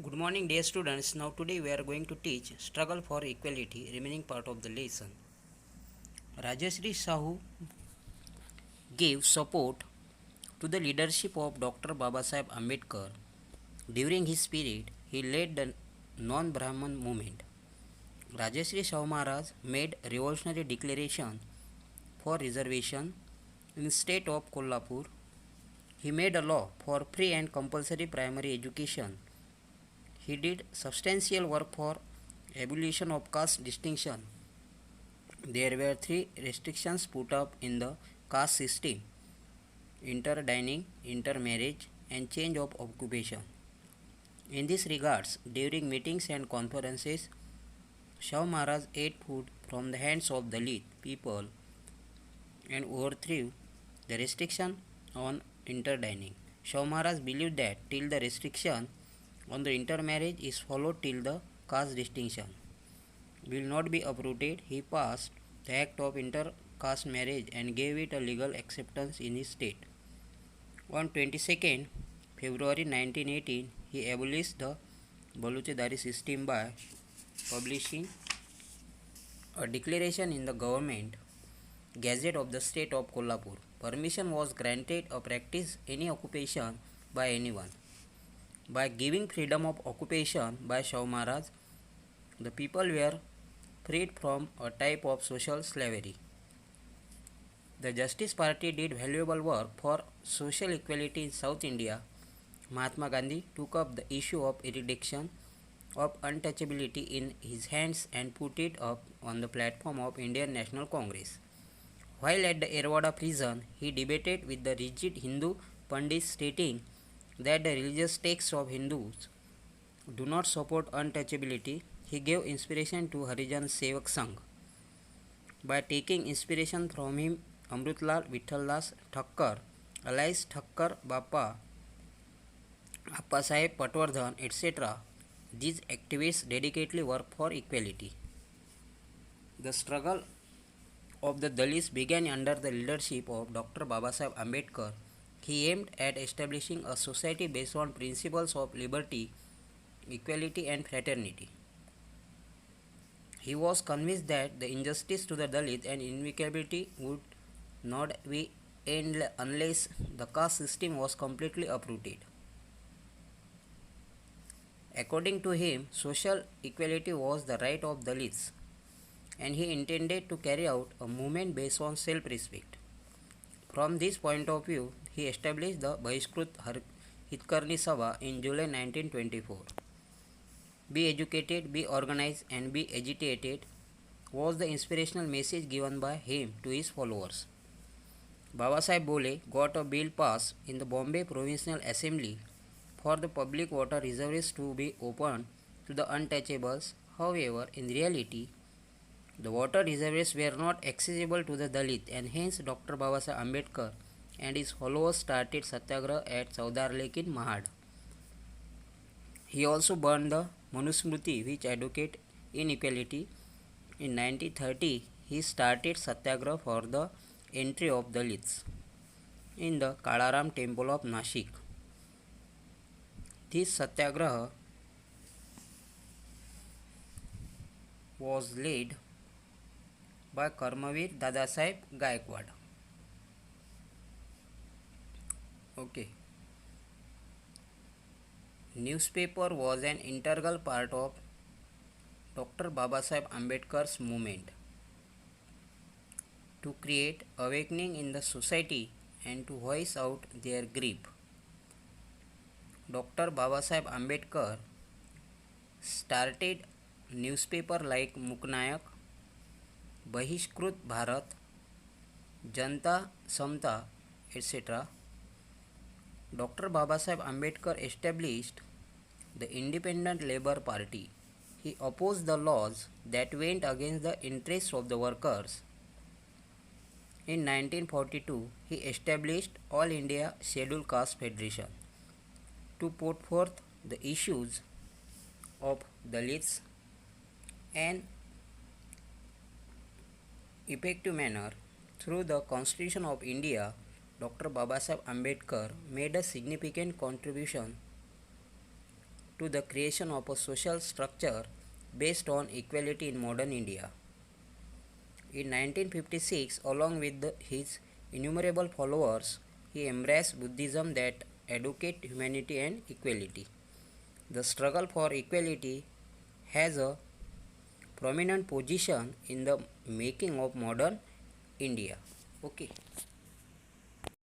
Good morning, dear students. Now, today we are going to teach Struggle for Equality, remaining part of the lesson. Rajashri Sahu gave support to the leadership of Dr. Babasaheb Ambedkar. During his period, he led the non Brahman movement. Rajashri Sahu Maharaj made revolutionary declaration for reservation in the state of Kolhapur. He made a law for free and compulsory primary education. He did substantial work for abolition of caste distinction. There were three restrictions put up in the caste system: interdining, intermarriage, and change of occupation. In these regards, during meetings and conferences, Shaw Maharaj ate food from the hands of Dalit people and overthrew the restriction on interdining. Shaw Maharaj believed that till the restriction on the intermarriage is followed till the caste distinction will not be uprooted, he passed the act of intercaste marriage and gave it a legal acceptance in his state. On 22nd February 1918, he abolished the Baluchidari system by publishing a declaration in the government Gazette of the state of Kolhapur. Permission was granted to practice any occupation by anyone. By giving freedom of occupation by Shaw Maharaj, the people were freed from a type of social slavery. The Justice Party did valuable work for social equality in South India. Mahatma Gandhi took up the issue of erection of untouchability in his hands and put it up on the platform of Indian National Congress. While at the Erwada prison, he debated with the rigid Hindu Pandits, stating that the religious texts of Hindus do not support untouchability. He gave inspiration to Harijan Sevak Sangh. By taking inspiration from him, Amrutlal Vithaldas Thakkar, alias Thakkar Bappa, Appasaheb Patwardhan, etc., these activists dedicatedly work for equality. The struggle of the Dalits began under the leadership of Dr. Babasaheb Ambedkar. He aimed at establishing a society based on principles of liberty, equality, and fraternity. He was convinced that the injustice to the Dalit and inequality would not be ended unless the caste system was completely uprooted. According to him, social equality was the right of Dalits, and he intended to carry out a movement based on self-respect. From this point of view, he established the Bahishkrut Hitkarni Sabha in July 1924. Be educated, be organized, and be agitated was the inspirational message given by him to his followers. Babasaheb Bole got a bill passed in the Bombay Provincial Assembly for the public water reservoirs to be opened to the untouchables. However, in reality, the water reservoirs were not accessible to the Dalit, and hence Dr. Babasaheb Ambedkar and his followers started Satyagraha at Saudar Lake in Mahad. He also burned the Manusmriti, which advocated inequality. In 1930, he started Satyagraha for the entry of Dalits in the Kalaram temple of Nashik. This Satyagraha was led by Karmavir Dadasaheb Gaikwad. Okay. Newspaper was an integral part of Dr. Babasaheb Ambedkar's movement to create awakening in the society and to voice out their grief. Dr. Babasaheb Ambedkar started newspaper like Muknayak, Bahishkrut Bharat, Janta Samta, etc. Dr. Babasaheb Ambedkar established the Independent Labour Party. He opposed the laws that went against the interests of the workers. In 1942, he established All India Scheduled Caste Federation to put forth the issues of Dalits in effective manner. Through the Constitution of India, Dr. Babasaheb Ambedkar made a significant contribution to the creation of a social structure based on equality in modern India. In 1956, along with his innumerable followers, he embraced Buddhism that advocates humanity and equality. The struggle for equality has a prominent position in the making of modern India. Okay.